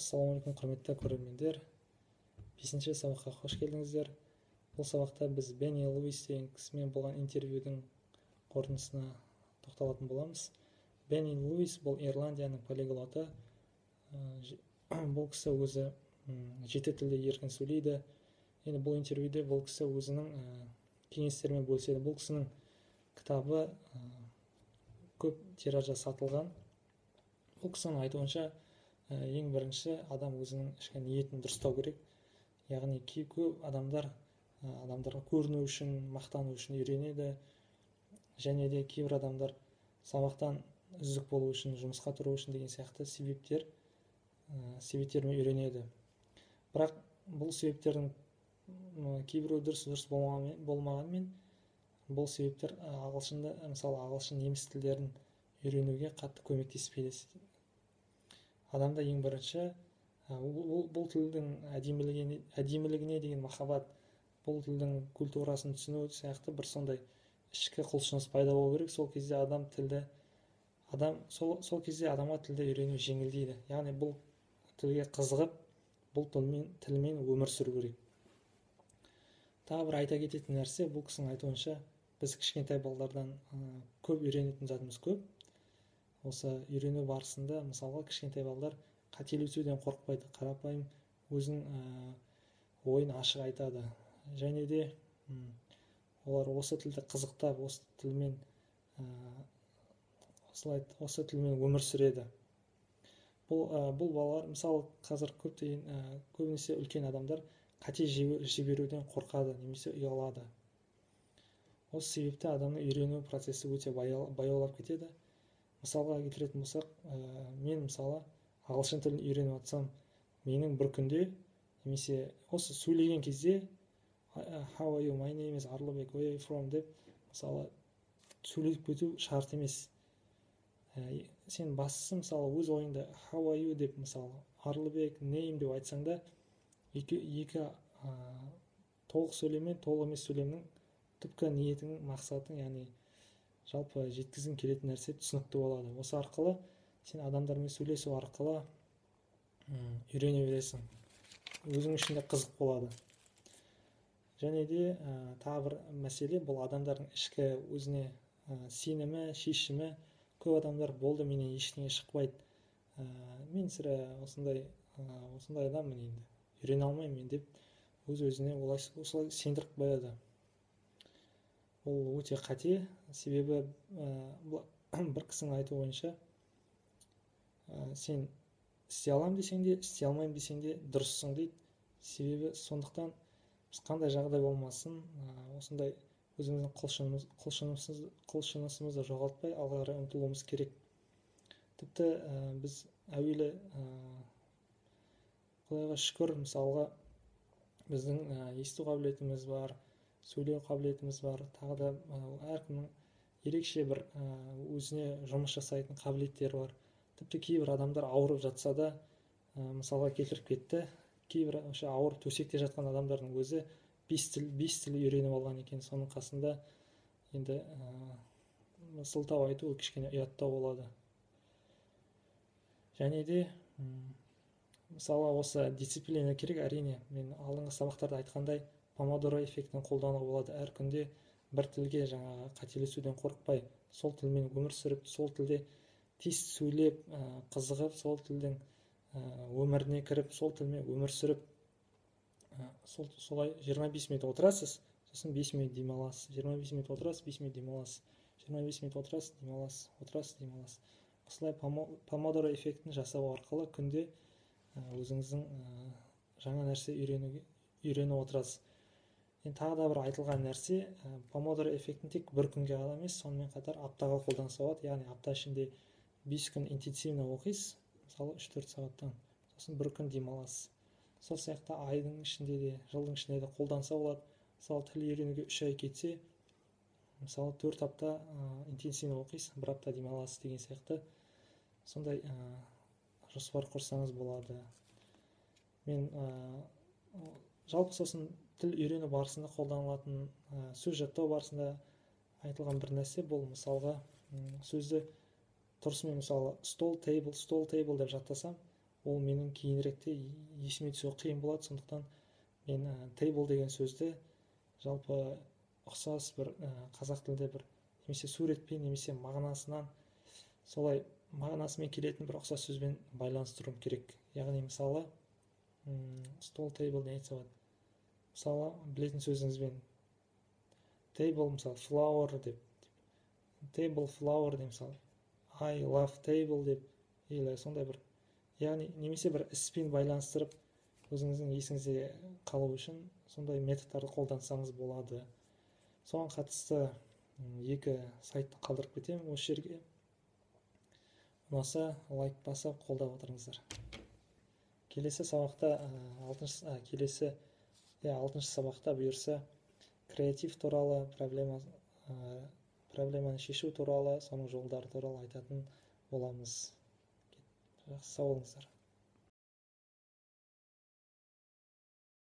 Ассалаумағалейкум құрметті көрермендер, 5-ші сабаққа қош келдіңіздер. Бұл сабақта біз Бенни Луис деген кісімен болған интервьюдің қорытындысына тоқталатын боламыз. Бенни Луис бұл Ирландияның полиглоты. Бұл кісі өзі 7 тілде еркін сөйлейді. Енді бұл интервьюде бұл кісі өзінің кеңестерімен бөліседі. Бұл кісінің кітабы көп тиражда сатылған. Бұл кісінің айтуынша ең бірінші адам өзінің ішкі ниетін дұрыстау керек. Яғни көп адамдарға көріну үшін, мақтану үшін үйренеді. Және де кейбір адамдар сабақтан үздік болу үшін, жұмысқа тұру үшін деген сияқты себептермен үйренеді. Бірақ бұл себептердің кейбіреу дұрыс болмағанымен, бұл себептер ағылшын неміс тілдерін үйренуге қатты көмектеспейді. Адамда ең бірінші бұл тілдің әдемілігіне деген махаббат, бұл тілдің культурасын түсіну сияқты бір сондай ішкі құлшыныс пайда болу керек. Сол кезде адамға тілді үйрену жеңілдейді. Яғни бұл тілге қызығып, бұл тілмен өмір сүру керек. Тағы бір айта кететін нәрсе, бұл кісінің айтуынша біз кішкентай балалардан көп үйренетін затымыз көп. Осы үйрену барысында, мысалға, кішкентай балалар қателесуден қорықпайды, қарапайым өзінің ойын ашық айтады. Және де олар осы тілді қызықтап, осы тілмен өмір сүреді. Бұл балалар, мысалы, қазір көбінесе үлкен адамдар қате жіберуден қорқады, немесе ұялады. Осы себепті адамның үйрену процесі өте баяулап кетеді. Мысалға келтіретін болсақ, мен мысалы ағылшын тілін үйреніп жатсам, менің бір күнде, немесе осы сөйлеген кезде how are you, my name is Арлыбек, where are you from деп, мысалы, сөйлеп кету шарт емес. Сен бастысы, мысалы, өз ойыңда how are you деп, мысалы, Арлыбек, name деп айтсаң да, екі толық сөйлеммен толық емес сөйлемнің түпкі ниетінің, мақсатың, яғни жалпы жеткізгің келетін нәрсе түсінікті болады. Осы арқылы сен адамдармен сөйлесу арқылы үйрене бересің. Өзің үшін де қызық болады. Және де тағы бір мәселе, бұл адамдардың ішкі өзіне сенімі, шешімі. Көп адамдар болды, менен ештеңе шықпайды. Мен сірә осындай адаммын, енді үйрене алмаймын деп өз-өзіне осылай сендіріп қояды. Ол өте қате, себебі бір кісінің айтуы бойынша сен істей аламын десең де, істей алмаймын десең де дұрыссың дейді. Себебі сондықтан біз қандай жағдай болмасын, осындай өзіміздің құлшынысымызды жоғалтпай алға қарай ұмтылуымыз керек. Тіпті біз әуелі Құдайға шүкір, мысалға, біздің есту қабілетіміз бар, сөйлеу қабілетіміз бар, тағы да әркімнің ерекше бір өзіне жұмыс жасайтын қабілеттері бар. Тіпті кейбір адамдар ауырып жатса да, мысалға келтіріп кетті, кейбір ауырып төсекте жатқан адамдардың өзі 5 тіл үйреніп алған екен. Соның қасында енді сылтау айту кішкене ұяттау болады. Және де мысалы, осы дисциплина керек, әрине. Мен алдыңғы сабақтарда айтқандай, помодоро эффектін қолдануға болады. Әр күнде бір тілге жаңағы қателесуден қорықпай, сол тілмен өмір сүріп, сол тілде тез сөйлеп, қызығып, сол тілдің өміріне кіріп, сол тілмен өмір сүріп, солай 25 минут отырасыз, сосын 5 минут демаласыз. 25 минут отырасыз, 5 минут демаласыз. 25 минут отырасыз, демаласыз, отырасыз, демаласыз. Осылай помодоро эффектін жасау арқылы күнде өзіңіздің жаңа нәрсе үйреніп отырасыз. Енді тағы да бір айтылған нәрсе, помодоро эффектін тек бір күнге ғана емес, сонымен қатар аптаға қолданса болады. Яғни апта ішінде 5 күн интенсивно оқисыз, мысалы 3-4 сағаттан, сосын бір күн демаласыз. Сол сияқты айдың ішінде де, жылдың ішінде де қолданса болады. Мысалы, тіл үйренуге 3 ай кетсе, мысалы 4 апта интенсивно оқисыз, 1 апта демаласыз деген сияқты сондай жоспар құрсаңыз болады. Мен жалпы сосын тіл үйрену барысында қолданылатын сөз жаттау барысында айтылған бір нәрсе, бұл мысалға сөзді тұрысымен, мысалы stall table деп жаттасам, ол менің кейініректе есіме түсуі қиын болады. Сондықтан мен table деген сөзді жалпы ұқсас бір қазақ тілде бір немесе суретпен немесе мағынасынан солай мағынасымен келетін бір ұқсас сөзбен байланыстыруым керек. Яғни мысалы стол table не айтса болады. Мысалы білетін сөзіңізбен table мысалы flower деп table flower деп мысалы I love table деп или сондай бір яғни немесе бір іспен байланыстырып өзіңіздің есіңізде қалу үшін сондай методтарды қолдансаңыз болады. Соған қатысты екі сайтты қалдырып кетемін осы жерге. Ұнаса лайк басып қолдап отырыңыздар. Келесі сабақта алтыншы сабақта бұйырса креатив туралы проблеманы шешу туралы, соның жолдары туралы айтатын боламыз. Жақсы, сау болыңыздар.